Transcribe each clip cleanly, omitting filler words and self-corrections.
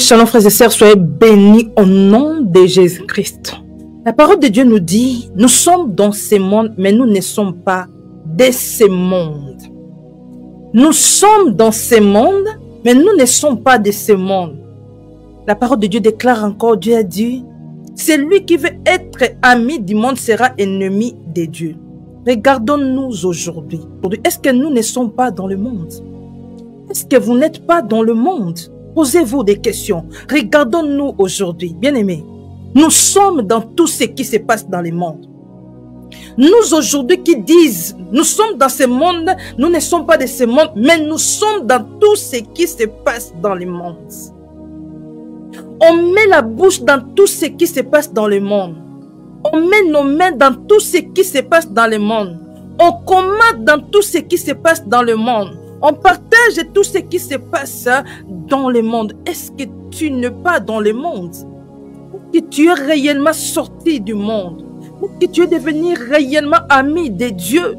Shalom frères et sœurs, soyez bénis au nom de Jésus-Christ. La parole de Dieu nous dit, nous sommes dans ce monde, mais nous ne sommes pas de ce monde. Nous sommes dans ce monde, mais nous ne sommes pas de ce monde. La parole de Dieu déclare encore, Dieu a dit, celui qui veut être ami du monde sera ennemi de Dieu. Regardons-nous aujourd'hui. Est-ce que nous ne sommes pas dans le monde? Est-ce que vous n'êtes pas dans le monde? Posez-vous des questions. Regardons-nous aujourd'hui, bien-aimés. Nous sommes dans tout ce qui se passe dans le monde. Nous aujourd'hui qui disent, nous sommes dans ce monde, nous ne sommes pas de ce monde, mais nous sommes dans tout ce qui se passe dans le monde. On met la bouche dans tout ce qui se passe dans le monde. On met nos mains dans tout ce qui se passe dans le monde. On commente dans tout ce qui se passe dans le monde. On partage tout ce qui se passe dans le monde. Est-ce que tu n'es pas dans le monde? Est-ce que tu es réellement sorti du monde? Est-ce que tu es devenu réellement ami de Dieu?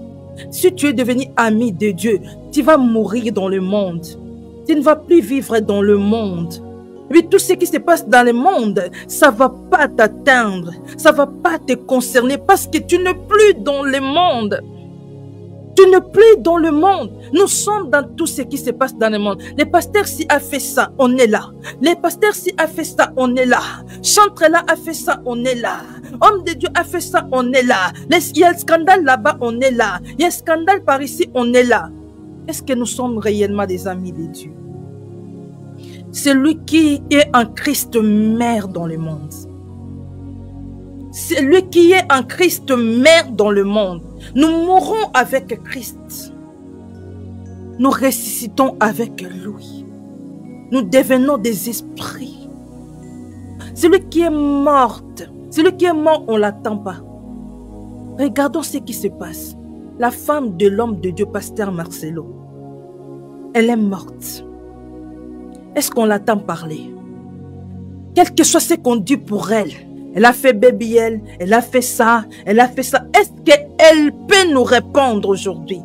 Si tu es devenu ami de Dieu, tu vas mourir dans le monde. Tu ne vas plus vivre dans le monde. Et puis tout ce qui se passe dans le monde, ça ne va pas t'atteindre. Ça ne va pas te concerner parce que tu n'es plus dans le monde. Tu n'es plus dans le monde. Nous sommes dans tout ce qui se passe dans le monde. Les pasteurs s'y a fait ça, on est là. Les pasteurs s'y a fait ça, on est là. Chantre là a fait ça, on est là. Homme de Dieu a fait ça, on est là. Il y a un scandale là-bas, on est là. Il y a un scandale par ici, on est là. Est-ce que nous sommes réellement des amis de Dieu? Celui qui est en Christ meurt dans le monde. Celui qui est en Christ meurt dans le monde. Nous mourons avec Christ. Nous ressuscitons avec lui. Nous devenons des esprits. Celui qui est mort, on ne l'attend pas. Regardons ce qui se passe. La femme de l'homme de Dieu, pasteur Marcelo, elle est morte. Est-ce qu'on l'attend parler? Quel que soit ce qu'on dit pour elle, elle a fait baby elle a fait ça, elle a fait ça. Est-ce qu'elle peut nous répondre aujourd'hui?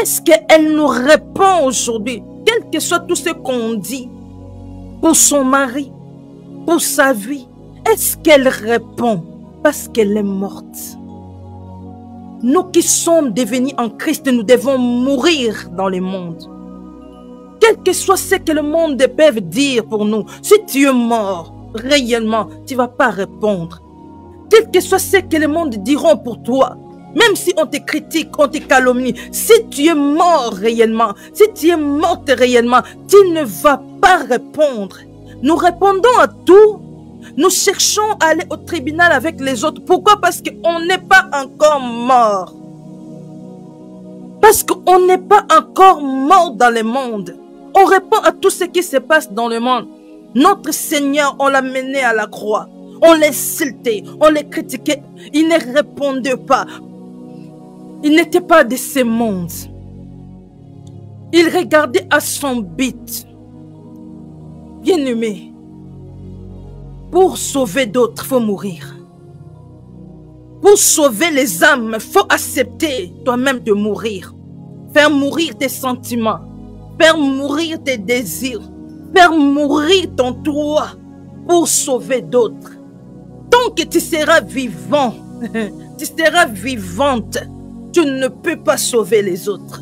Est-ce qu'elle nous répond aujourd'hui? Quel que soit tout ce qu'on dit pour son mari, pour sa vie, est-ce qu'elle répond? Parce qu'elle est morte. Nous qui sommes devenus en Christ, nous devons mourir dans le monde. Quel que soit ce que le monde peut dire pour nous, si tu es mort, réellement, tu ne vas pas répondre. Quel que soit ce que le monde diront pour toi, même si on te critique, on te calomnie, si tu es mort réellement, si tu es morte réellement, tu ne vas pas répondre. Nous répondons à tout. Nous cherchons à aller au tribunal avec les autres. Pourquoi? Parce qu'on n'est pas encore mort. Parce qu'on n'est pas encore mort dans le monde. On répond à tout ce qui se passe dans le monde. Notre Seigneur, on l'a mené à la croix. On l'insultait, on les critiquait. Il ne répondait pas. Il n'était pas de ce monde. Il regardait à son but. Bien-aimé, pour sauver d'autres, il faut mourir. Pour sauver les âmes, il faut accepter toi-même de mourir. Faire mourir tes sentiments. Faire mourir tes désirs. Faire mourir ton toi pour sauver d'autres. Tant que tu seras vivant, tu seras vivante, tu ne peux pas sauver les autres.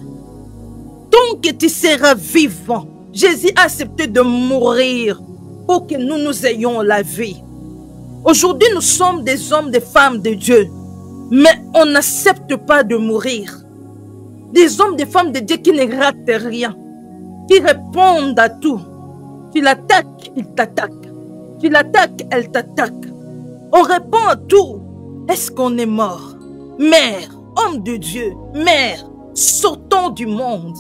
Tant que tu seras vivant, Jésus a accepté de mourir pour que nous ayons la vie. Aujourd'hui, nous sommes des hommes, des femmes de Dieu, mais on n'accepte pas de mourir. Des hommes, des femmes de Dieu qui ne ratent rien, qui répondent à tout. Tu l'attaques, il t'attaque. Tu l'attaques, elle t'attaque. On répond à tout. Est-ce qu'on est mort? Mère, homme de Dieu, mère, sortons du monde.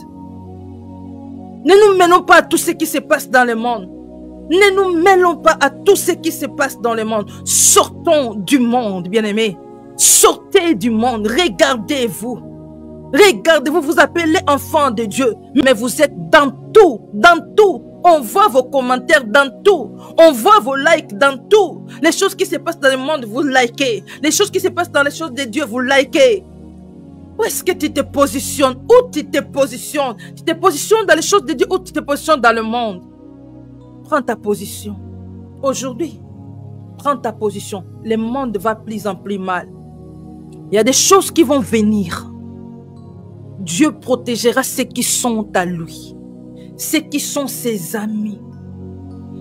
Ne nous mêlons pas à tout ce qui se passe dans le monde. Ne nous mêlons pas à tout ce qui se passe dans le monde. Sortons du monde, bien-aimés. Sortez du monde. Regardez-vous. Regardez-vous, vous appelez enfants de Dieu, mais vous êtes dans tout, dans tout. On voit vos commentaires dans tout. On voit vos likes dans tout. Les choses qui se passent dans le monde, vous likez. Les choses qui se passent dans les choses de Dieu, vous likez. Où est-ce que tu te positionnes? Où tu te positionnes? Tu te positionnes dans les choses de Dieu ou tu te positionnes dans le monde? Prends ta position. Aujourd'hui, prends ta position. Le monde va plus en plus mal. Il y a des choses qui vont venir. Dieu protégera ceux qui sont à lui. Ceux qui sont ses amis.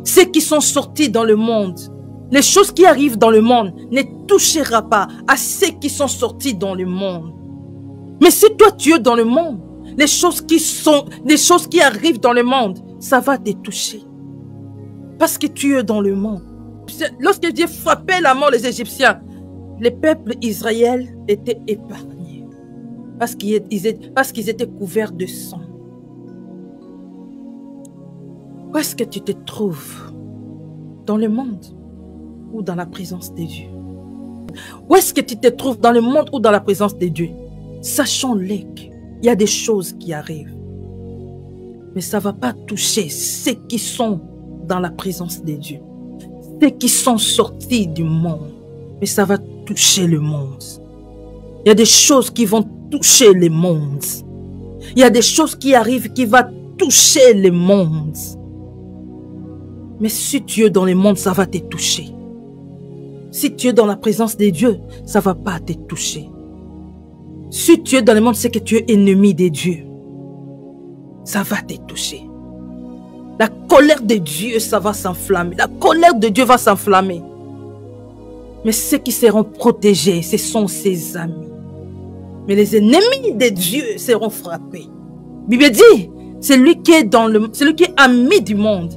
Ceux qui sont sortis dans le monde. Les choses qui arrivent dans le monde ne touchera pas à ceux qui sont sortis dans le monde. Mais si toi tu es dans le monde, les choses qui arrivent dans le monde, ça va te toucher. Parce que tu es dans le monde. Lorsque Dieu frappait la mort des Égyptiens, le peuple Israël était épargné. Parce qu'ils étaient couverts de sang. Où est-ce que tu te trouves? Dans le monde ou dans la présence de Dieu? Où est-ce que tu te trouves? Dans le monde ou dans la présence de Dieu? Sachons-le qu'il y a des choses qui arrivent. Mais ça ne va pas toucher ceux qui sont dans la présence de Dieu. Ceux qui sont sortis du monde. Mais ça va toucher le monde. Il y a des choses qui vont toucher le monde. Il y a des choses qui arrivent qui vont toucher le monde. Mais si tu es dans le monde, ça va te toucher. Si tu es dans la présence de Dieu, ça ne va pas te toucher. Si tu es dans le monde, c'est que tu es ennemi de Dieu. Ça va te toucher. La colère de Dieu, ça va s'enflammer. La colère de Dieu va s'enflammer. Mais ceux qui seront protégés, ce sont ses amis. Mais les ennemis de Dieu seront frappés. La Bible dit, celui qui est ami du monde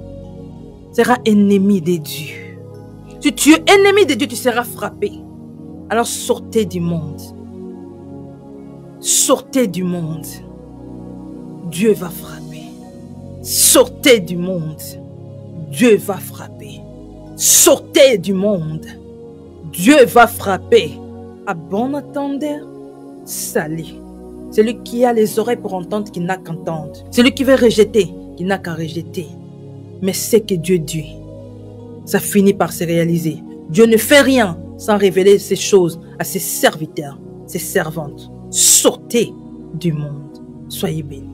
sera ennemi de Dieu. Si tu es ennemi de Dieu, tu seras frappé. Alors sortez du monde. Sortez du monde. Dieu va frapper. Sortez du monde. Dieu va frapper. Sortez du monde. Dieu va frapper. À bon entendeur, salut. Celui qui a les oreilles pour entendre, qui n'a qu'à entendre. Celui qui veut rejeter, qui n'a qu'à rejeter. Mais c'est que Dieu dit, ça finit par se réaliser. Dieu ne fait rien sans révéler ces choses à ses serviteurs, ses servantes. Sortez du monde. Soyez bénis.